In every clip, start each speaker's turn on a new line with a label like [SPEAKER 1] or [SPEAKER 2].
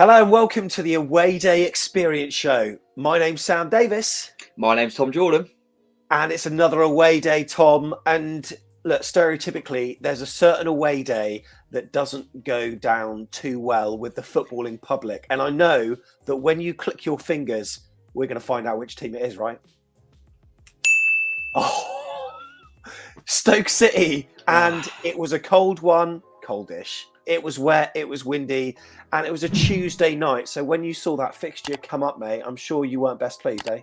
[SPEAKER 1] Hello and welcome to the Away Day Experience Show. My name's Sam Davis.
[SPEAKER 2] My name's Tom Jordan.
[SPEAKER 1] And it's another away day, Tom. And look, stereotypically, there's a certain away day that doesn't go down too well with the footballing public. And I know that when you click your fingers, we're going to find out which team it is, right? Oh, Stoke City. And it was a cold one, coldish. It was wet, it was windy, and it was a Tuesday night. So when you saw that fixture come up, mate, I'm sure you weren't best pleased, eh?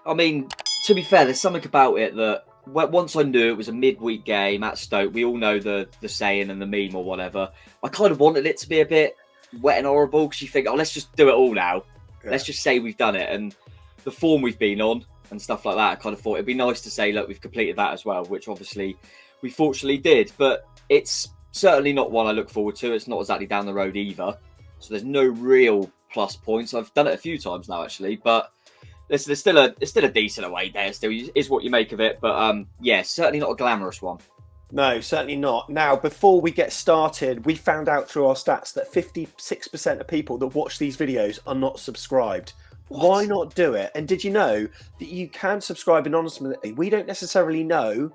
[SPEAKER 2] I mean, to be fair, there's something about it that once I knew it was a midweek game at Stoke, we all know the saying and the meme or whatever. I kind of wanted it to be a bit wet and horrible because you think, oh, let's just do it all now. Yeah. Let's just say we've done it. And the form we've been on and stuff like that, I kind of thought it'd be nice to say, look, we've completed that as well, which obviously we fortunately did. But it's certainly not one I look forward to. It's not exactly down the road either. So there's no real plus points. I've done it a few times now, actually, but it's still a decent away day. Still is what you make of it. But yeah, certainly not a glamorous one.
[SPEAKER 1] No, certainly not. Now, before we get started, we found out through our stats that 56% of people that watch these videos are not subscribed. What? Why not do it? And did you know that you can subscribe anonymously? We don't necessarily know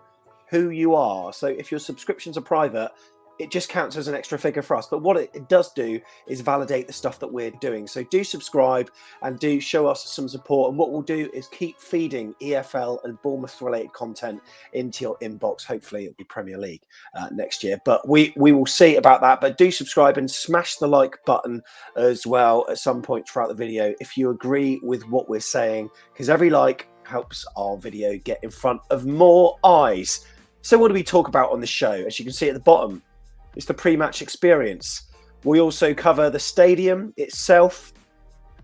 [SPEAKER 1] who you are. So if your subscriptions are private, it just counts as an extra figure for us. But what it does do is validate the stuff that we're doing. So do subscribe and do show us some support. And what we'll do is keep feeding EFL and Bournemouth related content into your inbox. Hopefully it'll be Premier League next year. But we will see about that. But do subscribe and smash the like button as well at some point throughout the video if you agree with what we're saying, because every like helps our video get in front of more eyes. So what do we talk about on the show? As you can see at the bottom, it's the pre-match experience. We also cover the stadium itself.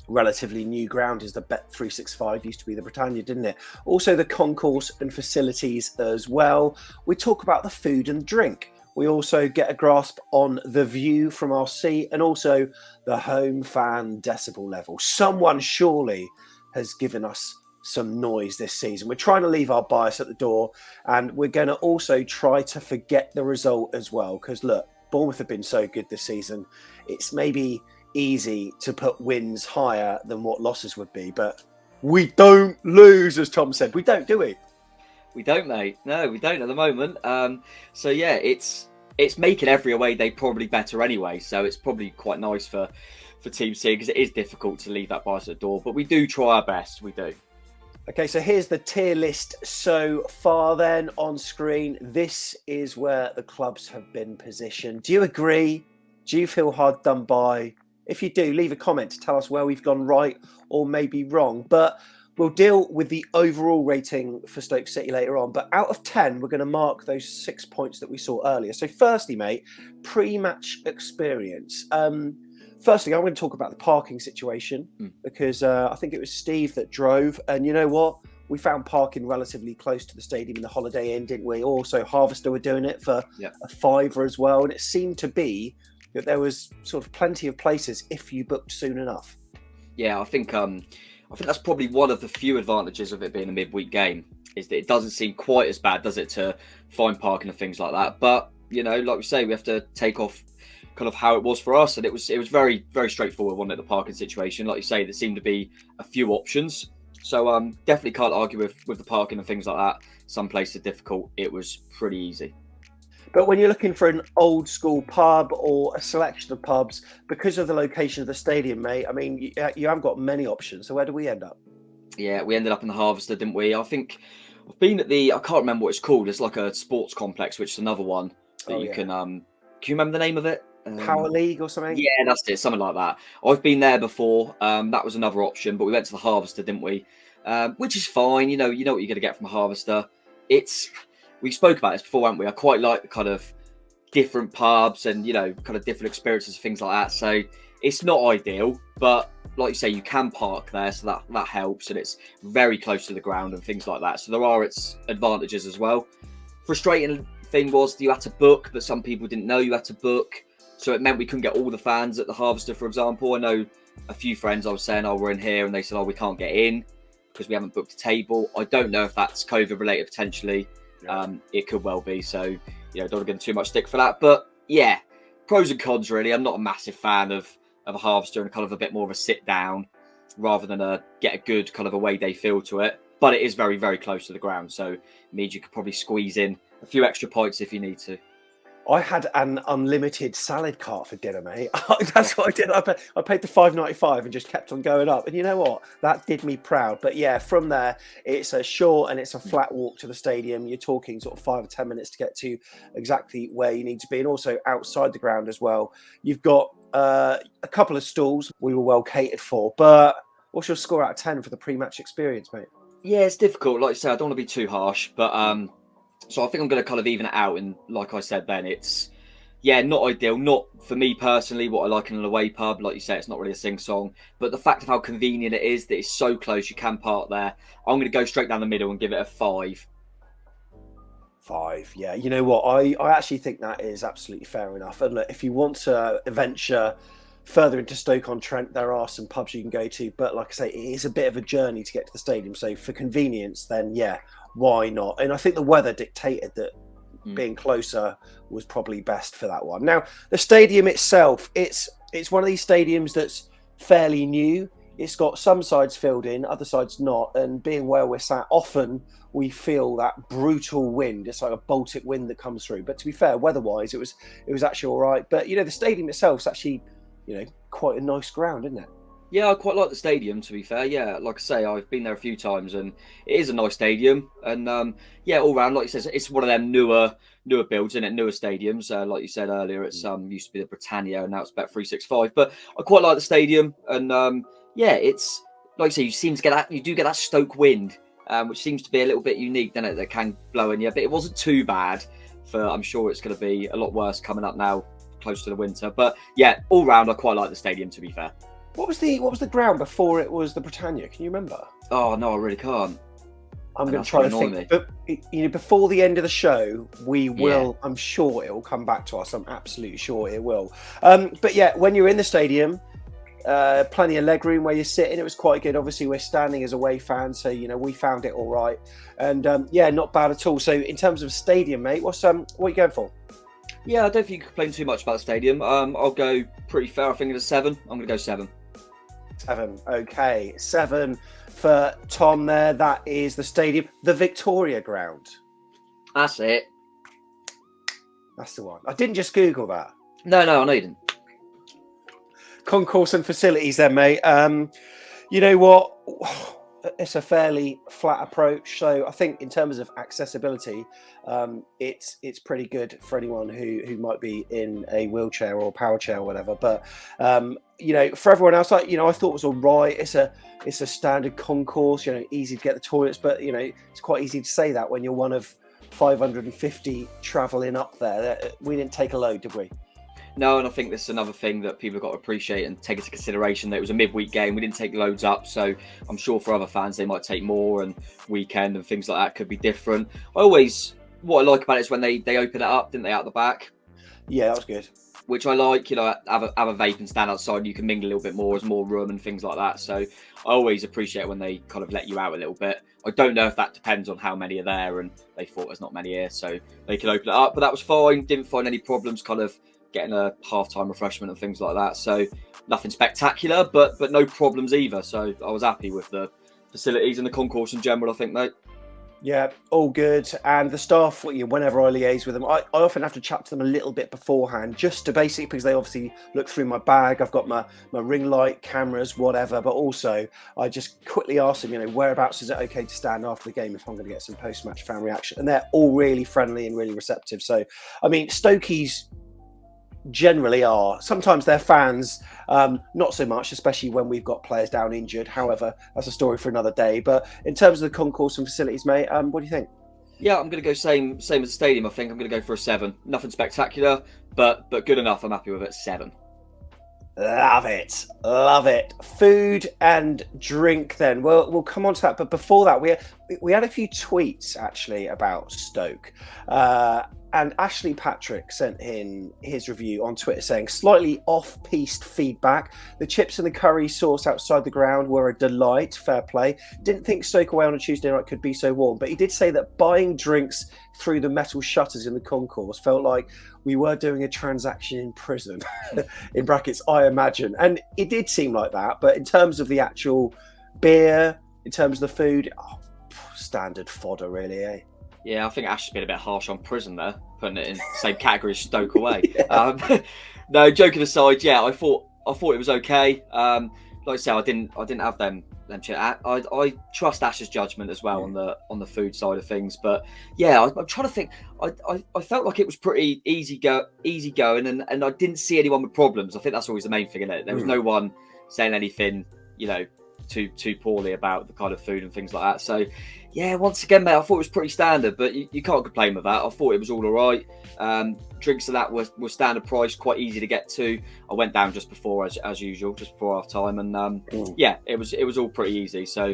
[SPEAKER 1] Relatively new ground is the Bet365, used to be the Britannia, didn't it? Also the concourse and facilities as well. We talk about the food and drink. We also get a grasp on the view from our seat and also the home fan decibel level. Someone surely has given us some noise this season. We're trying to leave our bias at the door, and we're going to also try to forget the result as well, because look, Bournemouth have been so good this season. It's maybe easy to put wins higher than what losses would be, but we don't lose, as Tom said. We don't, do we?
[SPEAKER 2] We don't, mate. No, we don't at the moment. So yeah, it's making every away day probably better anyway, so it's probably quite nice for teams here, because it is difficult to leave that bias at the door, but we do try our best. We do.
[SPEAKER 1] Okay, so here's the tier list so far then on screen. This is where the clubs have been positioned. Do you agree? Do you feel hard done by? If you do, leave a comment to tell us where we've gone right or maybe wrong. But we'll deal with the overall rating for Stoke City later on. But out of 10, we're going to mark those 6 points that we saw earlier. So firstly, mate, pre-match experience. Firstly, I'm going to talk about the parking situation because I think it was Steve that drove. And you know what? We found parking relatively close to the stadium in the Holiday Inn, didn't we? Also, Harvester were doing it for a £5 as well. And it seemed to be that there was sort of plenty of places if you booked soon enough.
[SPEAKER 2] Yeah, I think that's probably one of the few advantages of it being a midweek game, is that it doesn't seem quite as bad, does it, to find parking and things like that. But, you know, like we say, we have to take off kind of how it was for us, and it was very, very straightforward, wasn't it, the parking situation? Like you say, there seemed to be a few options, so definitely can't argue with the parking and things like that. Some places are difficult. It was pretty easy.
[SPEAKER 1] But when you're looking for an old school pub or a selection of pubs, because of the location of the stadium, mate, I mean, you haven't got many options. So where do we end up?
[SPEAKER 2] Yeah, we ended up in the Harvester, didn't we? I think I've been at I can't remember what it's called. It's like a sports complex, which is another one that you can you remember the name of it?
[SPEAKER 1] Power League or something?
[SPEAKER 2] Yeah, that's it, something like that. I've been there before. That was another option, but we went to the Harvester, didn't we? Which is fine. You know what you're going to get from a Harvester. We spoke about this before, haven't we? I quite like the kind of different pubs and, you know, kind of different experiences, things like that. So it's not ideal, but like you say, you can park there, so that helps, and it's very close to the ground and things like that. So there are its advantages as well. Frustrating thing was that you had to book, but some people didn't know you had to book. So it meant we couldn't get all the fans at the Harvester, for example. I know a few friends I was saying, we're in here, and they said, we can't get in because we haven't booked a table. I don't know if that's COVID related potentially. It could well be. So, you know, don't get too much stick for that. But yeah, pros and cons really. I'm not a massive fan of of a Harvester and kind of a bit more of a sit down rather than get a good kind of away day feel to it. But it is very, very close to the ground, so it means you could probably squeeze in a few extra pints if you need to.
[SPEAKER 1] I had an unlimited salad cart for dinner, mate. That's what I did. I paid the $5.95 and just kept on going up. And you know what? That did me proud. But yeah, from there, it's a short and it's a flat walk to the stadium. You're talking sort of 5 or 10 minutes to get to exactly where you need to be. And also outside the ground as well. You've got a couple of stalls we were well catered for. But what's your score out of 10 for the pre-match experience, mate?
[SPEAKER 2] Yeah, it's difficult. Like I said, I don't want to be too harsh, but so I think I'm going to kind of even it out. And like I said, then it's, not ideal. Not for me personally, what I like in an away pub. Like you say, it's not really a sing-song. But the fact of how convenient it is, that it's so close, you can park there. I'm going to go straight down the middle and give it a 5.
[SPEAKER 1] 5, yeah. You know what? I actually think that is absolutely fair enough. And look, if you want to venture further into Stoke-on-Trent, there are some pubs you can go to. But like I say, it is a bit of a journey to get to the stadium. So for convenience, then yeah, why not? And I think the weather dictated that being closer was probably best for that one. Now, the stadium itself, it's one of these stadiums that's fairly new. It's got some sides filled in, other sides not. And being where we're sat, often we feel that brutal wind. It's like a Baltic wind that comes through. But to be fair, weather-wise, it was actually all right. But, you know, the stadium itself is actually, you know, quite a nice ground, isn't it?
[SPEAKER 2] Yeah, I quite like the stadium, to be fair. Yeah, like I say, I've been there a few times and it is a nice stadium. And all round, like you said, it's one of them newer builds, isn't it? Newer stadiums. Like you said earlier, it's used to be the Britannia and now it's Bet365. But I quite like the stadium. And it's, like you say, you do get that Stoke wind, which seems to be a little bit unique, doesn't it? That can blow in you. But it wasn't too bad I'm sure it's going to be a lot worse coming up now, close to the winter. But yeah, all round, I quite like the stadium, to be fair.
[SPEAKER 1] What was the ground before it was the Britannia? Can you remember?
[SPEAKER 2] Oh no, I really can't.
[SPEAKER 1] I'm going to try to think. But you know, before the end of the show, we will. I'm sure it will come back to us. I'm absolutely sure it will. But yeah, when you're in the stadium, plenty of legroom where you're sitting. It was quite good. Obviously, we're standing as away fans, so you know we found it all right. And not bad at all. So in terms of stadium, mate, what are you going for?
[SPEAKER 2] Yeah, I don't think you can complain too much about the stadium. I'll go pretty fair. I think it's a 7. I'm going to go 7.
[SPEAKER 1] 7. Okay, 7 for Tom there. That is the stadium, the Victoria Ground.
[SPEAKER 2] That's it.
[SPEAKER 1] That's the one. I didn't just Google that.
[SPEAKER 2] No, I know you didn't. Concourse
[SPEAKER 1] and Facilities then, mate. You know what? It's a fairly flat approach. So I think in terms of accessibility, it's pretty good for anyone who might be in a wheelchair or a power chair or whatever. But for everyone else, I thought it was all right. It's a standard concourse, easy to get the toilets, but it's quite easy to say that when you're one of 550 travelling up there. We didn't take a load, did we?
[SPEAKER 2] No, and I think this is another thing that people have got to appreciate and take into consideration, that it was a midweek game. We didn't take loads up, so I'm sure for other fans they might take more, and weekend and things like that could be different. What I like about it is when they open it up, didn't they, out the back? Yeah, that was good. Which I like, have a vape and stand outside and you can mingle a little bit more, there's more room and things like that. So I always appreciate when they kind of let you out a little bit. I don't know if that depends on how many are there, and they thought there's not many here, so they can open it up. But that was fine, didn't find any problems kind of getting a half-time refreshment and things like that. So nothing spectacular, but no problems either. So I was happy with the facilities and the concourse in general, I think, mate. Yeah, all good. And the staff, whenever I liaise with them, I often have to chat to them a little bit beforehand, just to basically, because they obviously look through my bag. I've got my ring light, cameras, whatever. But also, I just quickly ask them, whereabouts is it okay to stand after the game if I'm going to get some post-match fan reaction? And they're all really friendly and really receptive. So, I mean, Stokies generally are. Sometimes their fans, not so much, especially when we've got players down injured. However, that's a story for another day. But in terms of the concourse and facilities, mate, what do you think? Yeah, I'm going to go same as the stadium. I think I'm going to go for a 7. Nothing spectacular, but good enough. I'm happy with it. 7. Love it. Food and drink then. Well, we'll come on to that. But before that, we had a few tweets actually about Stoke.
[SPEAKER 1] And Ashley Patrick sent in his review on Twitter saying, slightly off-piste feedback. The chips and the curry sauce outside the ground were a delight. Fair play. Didn't think Stoke away on a Tuesday night could be so warm, but he did say that buying drinks through the metal shutters in the concourse felt like we were doing a transaction in prison. In brackets, I imagine. And it did seem like that, but in terms of the actual beer, in terms of the food, standard fodder, really, eh?
[SPEAKER 2] Yeah, I think Ash's been a bit harsh on prison there, putting it in the same category as Stoke away. No, joking aside, yeah, I thought it was okay. Like I say, I didn't have them. I trust Ash's judgment as well on the food side of things. But yeah, I'm trying to think. I felt like it was pretty easy going, and I didn't see anyone with problems. I think that's always the main thing, isn't it? There was no one saying anything, too poorly about the kind of food and things like that. So yeah, once again, mate, I thought it was pretty standard, but you can't complain with that. I thought it was all right. Drinks of that were standard price, quite easy to get to. I went down just before, as usual, just before half time, and yeah, it was all pretty easy. So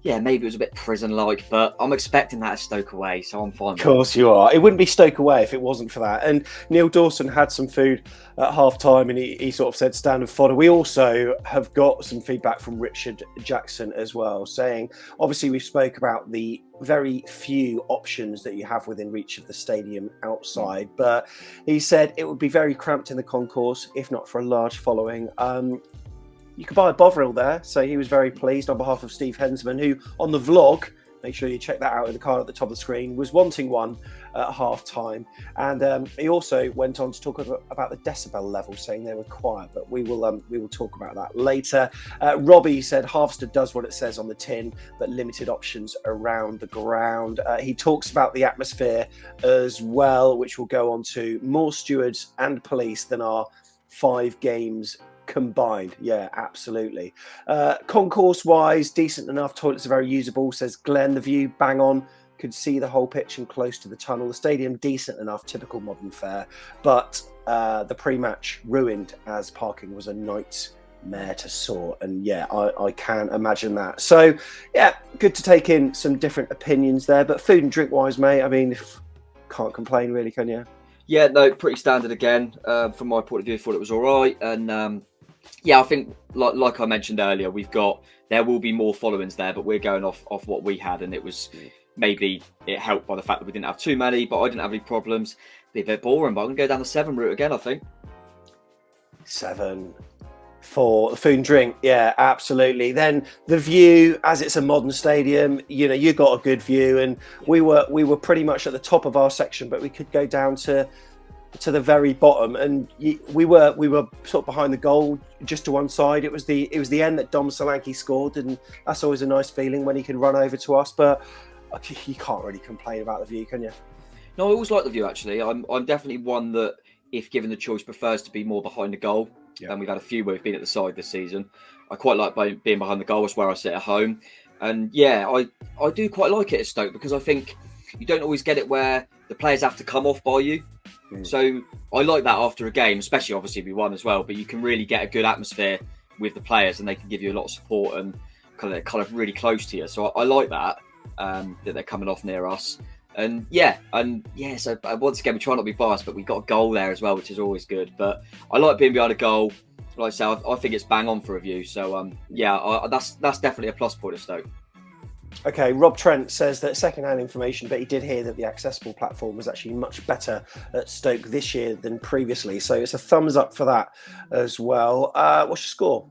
[SPEAKER 2] yeah, maybe it was a bit prison-like, but I'm expecting that at Stoke away, so I'm fine with it.
[SPEAKER 1] Of course you are. It wouldn't be Stoke away if it wasn't for that. And Neil Dawson had some food at half-time, and he sort of said standard fodder. We also have got some feedback from Richard Jackson as well, saying, obviously we spoke about the very few options that you have within reach of the stadium outside, but he said it would be very cramped in the concourse, if not for a large following. You could buy a Bovril there, so he was very pleased on behalf of Steve Hensman, who on the vlog, make sure you check that out in the card at the top of the screen, was wanting one at half time. And he also went on to talk about the decibel level, saying they were quiet, but we will talk about that later. Robbie said Harvester does what it says on the tin, but limited options around the ground. He talks about the atmosphere as well, which will go on to more stewards and police than our 5 games combined. Yeah, absolutely. Concourse wise, decent enough. Toilets are very usable, says Glenn. The view bang on, could see the whole pitch and close to the tunnel. The stadium decent enough, typical modern fare, but the pre-match ruined as parking was a nightmare to sort. And yeah, I can imagine that. So yeah, good to take in some different opinions there, but food and drink wise, mate, I mean, can't complain really, can you?
[SPEAKER 2] Yeah, no, pretty standard again. From my point of view, I thought it was all right. And yeah, I think like I mentioned earlier, there will be more followings there, but we're going off what we had, and it was maybe it helped by the fact that we didn't have too many, but I didn't have any problems. Be a bit boring, but I'm going to go down the 7 route again, I think.
[SPEAKER 1] 7 for the food and drink. Yeah, absolutely. Then the view, as it's a modern stadium, you got a good view, and we were pretty much at the top of our section, but we could go down to the very bottom, and we were sort of behind the goal, just to one side. It was the end that Dom Solanke scored, and that's always a nice feeling when he can run over to us. But you can't really complain about the view, can you?
[SPEAKER 2] No, I always like the view, actually. I'm definitely one that, if given the choice, prefers to be more behind the goal. Yeah. And we've had a few where we've been at the side this season. I quite like being behind the goal. It's where I sit at home. And yeah, I do quite like it at Stoke, because I think you don't always get it where the players have to come off by you. So I like that after a game, especially obviously we won as well, but you can really get a good atmosphere with the players, and they can give you a lot of support, and kind of really close to you. So I like that they're coming off near us. And yeah, so once again, we try not to be biased, but we got a goal there as well, which is always good. But I like being behind a goal. Like I say, I think it's bang on for a view. So that's definitely a plus point of Stoke.
[SPEAKER 1] Okay, Rob Trent says that second-hand information, but he did hear that the accessible platform was actually much better at Stoke this year than previously. So it's a thumbs up for that as well. What's your score?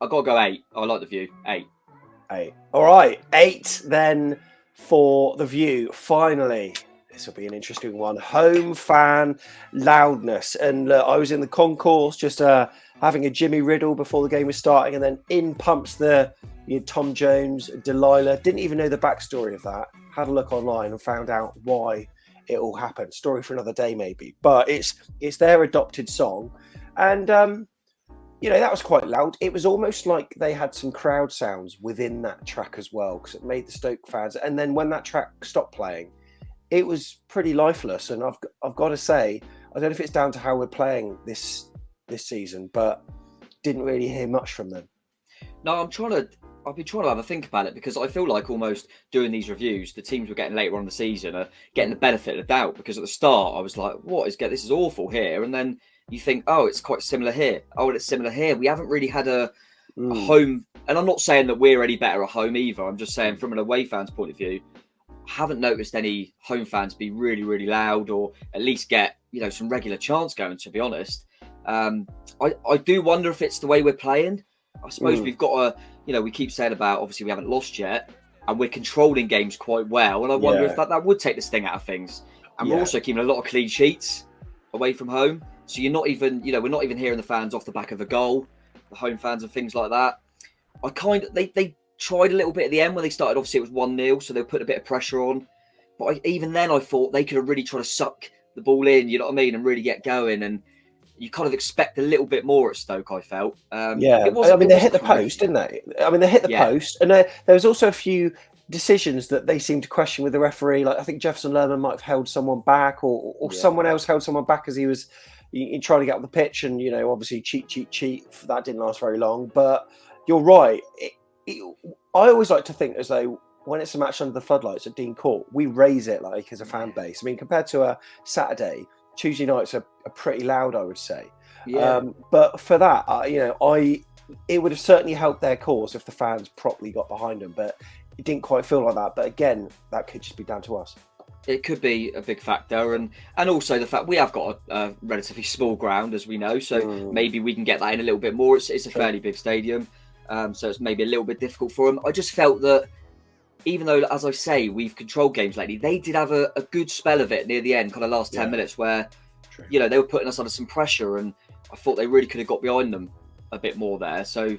[SPEAKER 2] I've got to go 8. I like the view. 8.
[SPEAKER 1] All right, 8 then for the view. Finally, this will be an interesting one. Home fan loudness. And I was in the concourse just having a Jimmy Riddle before the game was starting, and then in pumps the Tom Jones, Delilah. Didn't even know the backstory of that. Had a look online and found out why it all happened. Story for another day, maybe. But it's their adopted song, and that was quite loud. It was almost like they had some crowd sounds within that track as well, because it made the Stoke fans. And then when that track stopped playing, it was pretty lifeless. And I've got to say, I don't know if it's down to how we're playing this season, but didn't really hear much from them.
[SPEAKER 2] No, I'm trying to I've been trying to have a think about it because I feel like almost doing these reviews, the teams we're getting later on in the season are getting the benefit of the doubt, because at the start I was like, this is awful here. And then you think, oh, it's quite similar here. Oh, and it's similar here. We haven't really had a home. And I'm not saying that we're any better at home either. I'm just saying from an away fan's point of view, I haven't noticed any home fans be really, really loud or at least get, some regular chants going, to be honest. I do wonder if it's the way we're playing. I suppose we've got we keep saying about, obviously we haven't lost yet and we're controlling games quite well. And I wonder if that would take the sting out of things. And we're also keeping a lot of clean sheets away from home. So you're not even, we're not even hearing the fans off the back of a goal, the home fans and things like that. They tried a little bit at the end when they started. Obviously it was 1-0, so they put a bit of pressure on. But even then I thought they could have really tried to suck the ball in, you know what I mean, and really get going. And you kind of expect a little bit more at Stoke, I felt.
[SPEAKER 1] They hit the post, didn't they? They hit the post. And there was also a few decisions that they seemed to question with the referee. Like I think Jefferson Lerman might have held someone back or someone else held someone back as he was trying to get up the pitch. And, obviously cheat. That didn't last very long. But you're right. I always like to think as though when it's a match under the floodlights at Dean Court, we raise it like as a fan base. I mean, compared to a Saturday, Tuesday nights are pretty loud, I would say. Yeah. But for that, it would have certainly helped their cause if the fans properly got behind them. But it didn't quite feel like that. But again, that could just be down to us.
[SPEAKER 2] It could be a big factor, and also the fact we have got a relatively small ground, as we know. So maybe we can get that in a little bit more. It's a fairly big stadium, so it's maybe a little bit difficult for them. I just felt that, even though, as I say, we've controlled games lately, they did have a good spell of it near the end, kind of last 10 minutes, where, they were putting us under some pressure, and I thought they really could have got behind them a bit more there. So,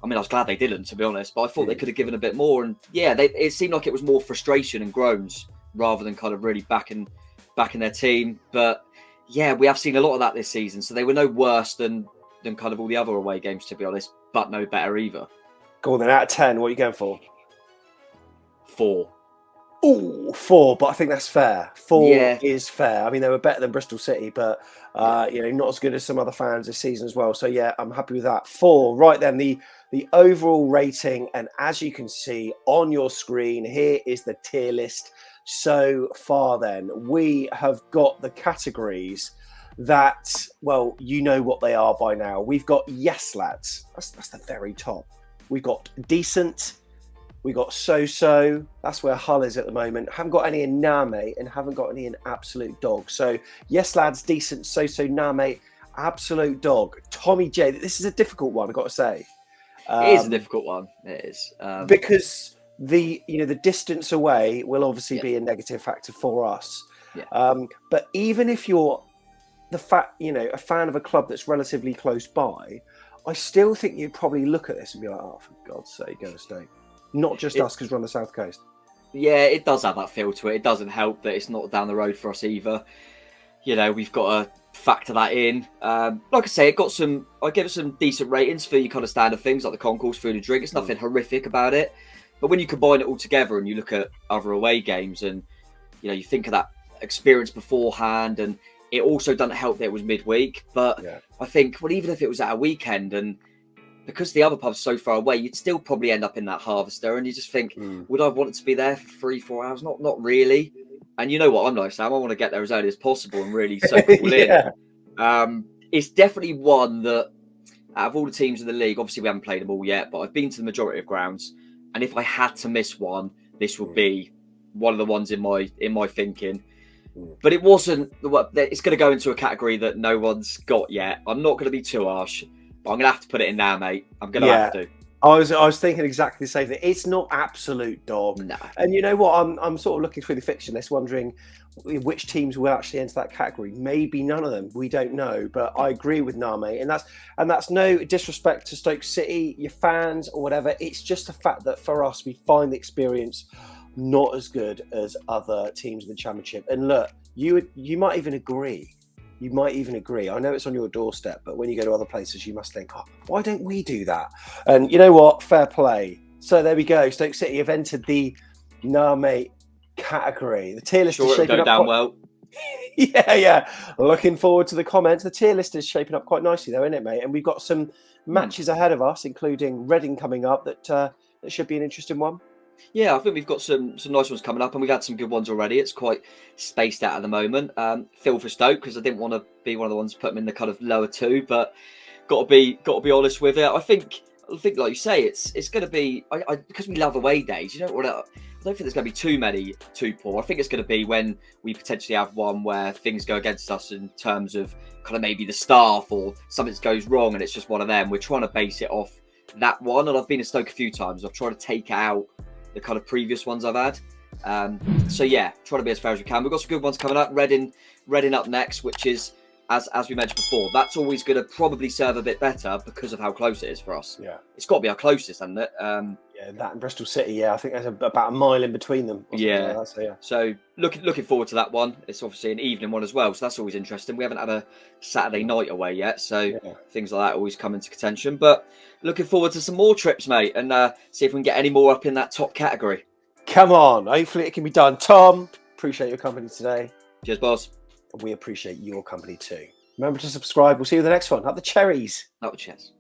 [SPEAKER 2] I was glad they didn't, to be honest, but I thought they could have given a bit more. And it seemed like it was more frustration and groans rather than kind of really backing their team. But we have seen a lot of that this season. So they were no worse than kind of all the other away games, to be honest, but no better either.
[SPEAKER 1] Go on then, out of 10, what are you going for?
[SPEAKER 2] 4.
[SPEAKER 1] Oh, 4, but I think that's fair. 4 is fair. They were better than Bristol City, but not as good as some other fans this season as well. So I'm happy with that. 4. Right then, the overall rating, and as you can see on your screen, here is the tier list so far. Then we have got the categories that, well, you know what they are by now. We've got yes lads. That's the very top. We've got decent. We got so-so. That's where Hull is at the moment. Haven't got any in nah, mate, and haven't got any in absolute dog. So, yes, lads, decent, so-so, nah, mate, absolute dog. Tommy J, this is a difficult one, I've got to say.
[SPEAKER 2] It is a difficult one. It is.
[SPEAKER 1] Because the distance away will obviously be a negative factor for us. Yeah. But even if you're a fan of a club that's relatively close by, I still think you'd probably look at this and be like, oh, for God's sake, go to Stoke. Not just us, because we're on the south coast. Yeah,
[SPEAKER 2] it does have that feel to it. It doesn't help that it's not down the road for us either. We've got to factor that in. Like I say, I give it some decent ratings for your kind of standard things like the concourse, food and drink. It's nothing horrific about it. But when you combine it all together and you look at other away games and, you think of that experience beforehand, and it also doesn't help that it was midweek. But I think, well, even if it was at a weekend, and because the other pub's so far away, you'd still probably end up in that Harvester, and you just think, would I want it to be there for 3-4 hours? Not really. And you know what I'm like, Sam? I want to get there as early as possible and really soak it all in. It's definitely one that, out of all the teams in the league, obviously we haven't played them all yet, but I've been to the majority of grounds, and if I had to miss one, this would be one of the ones in my thinking. But it wasn't. It's going to go into a category that no one's got yet. I'm not going to be too harsh. I'm going to have to put it in now, mate. I'm going to have to.
[SPEAKER 1] I was thinking exactly the same thing. It's not absolute dog. No. And you know what? I'm sort of looking through the fixture list, wondering which teams will actually enter that category. Maybe none of them. We don't know. But I agree with Name. And that's no disrespect to Stoke City, your fans or whatever. It's just the fact that for us, we find the experience not as good as other teams in the Championship. And look, you might even agree. You might even agree. I know it's on your doorstep, but when you go to other places, you must think, oh, why don't we do that? And you know what? Fair play. So there we go. Stoke City have entered the Nah Mate category. The tier list is shaping up
[SPEAKER 2] down well.
[SPEAKER 1] Yeah. Looking forward to the comments. The tier list is shaping up quite nicely, though, isn't it, mate? And we've got some matches ahead of us, including Reading coming up that that should be an interesting one.
[SPEAKER 2] Yeah, I think we've got some nice ones coming up, and we've had some good ones already. It's quite spaced out at the moment. Feel for Stoke, because I didn't want to be one of the ones to put them in the kind of lower two, but got to be honest with it. I think like you say, it's going to be because we love away days. You don't want to. I don't think there's going to be too many too poor. I think it's going to be when we potentially have one where things go against us in terms of kind of maybe the staff or something goes wrong, and it's just one of them. We're trying to base it off that one, and I've been to Stoke a few times. I've tried to take out the kind of previous ones I've had. So yeah, try to be as fair as we can. We've got some good ones coming up. Reading up next, which is, as we mentioned before, that's always going to probably serve a bit better because of how close it is for us.
[SPEAKER 1] Yeah,
[SPEAKER 2] it's got to be our closest, hasn't it?
[SPEAKER 1] Yeah, that and Bristol City. Yeah, I think there's about a mile in between them.
[SPEAKER 2] Yeah.
[SPEAKER 1] Like that, so, yeah.
[SPEAKER 2] So looking forward to that one. It's obviously an evening one as well, so that's always interesting. We haven't had a Saturday night away yet, so things like that always come into contention. But looking forward to some more trips, mate, and see if we can get any more up in that top category.
[SPEAKER 1] Come on, hopefully it can be done. Tom, appreciate your company today.
[SPEAKER 2] Cheers, boss.
[SPEAKER 1] We appreciate your company too. Remember to subscribe. We'll see you in the next one. Up the cherries.
[SPEAKER 2] Up the chest.